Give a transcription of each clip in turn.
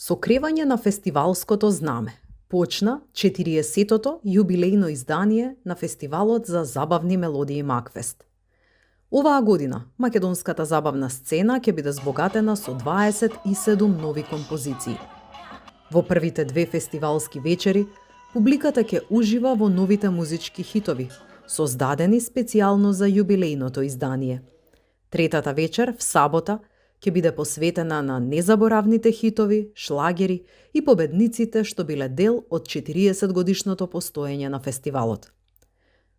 Со кревање на фестивалското знаме, почна 40-тото јубилејно издание на фестивалот за забавни мелодии Макфест. Оваа година македонската забавна сцена ќе биде збогатена со 27 нови композиции. Во првите две фестивалски вечери, публиката ќе ужива во новите музички хитови, создадени специјално за јубилејното издание. Третата вечер, в сабота, ќе биде посветена на незаборавните хитови, шлагери и победниците што биле дел од 40-годишното постоење на фестивалот.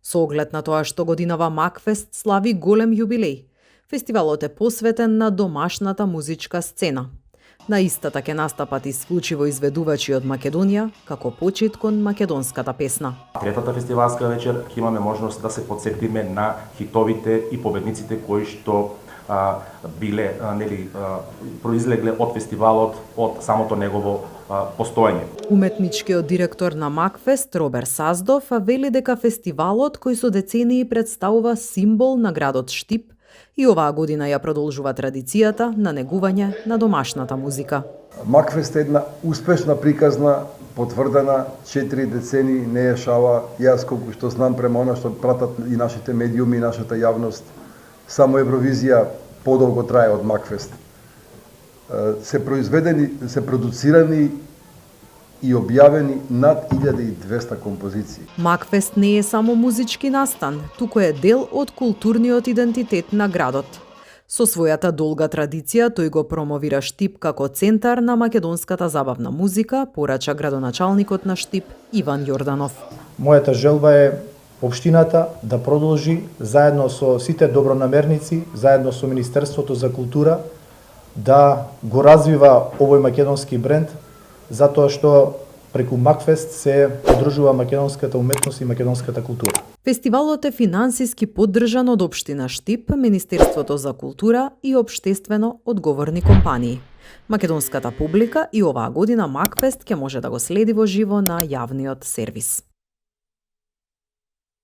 Со оглед на тоа што годинава Макфест слави голем јубилеј, фестивалот е посветен на домашната музичка сцена. На истата ќе настапат исклучиво изведувачи од Македонија, како почит кон македонската песна. Третата фестивалска вечер ќе имаме можност да се потсетиме на хитовите и победниците кои што биле произлегле од фестивалот од самото негово постоење. Уметничкиот директор на Макфест, Робер Саздов, вели дека фестивалот кој со децении представува символ на градот Штип и оваа година ја продолжува традицијата на негување на домашната музика. Макфест е една успешна приказна, потврдена 4 децении, не е шала. Јас колку што знам према она што пратат и нашите медиуми, и нашата јавност, само Евровизија подолго трае од Макфест. Се продуцирани и објавени над 1200 композиции. Макфест не е само музички настан, туку е дел од културниот идентитет на градот. Со својата долга традиција, тој го промовира Штип како центар на македонската забавна музика, порача градоначалникот на Штип, Иван Јорданов. Мојата желба е општината да продолжи заедно со сите добронамерници, заедно со Министерството за култура, да го развива овој македонски бренд, затоа што преку Макфест се подржува македонската уметност и македонската култура. Фестивалот е финансиски поддржан од општина Штип, Министерството за култура и општествено одговорни компании. Македонската публика и оваа година Макфест ќе може да го следи во живо на јавниот сервис.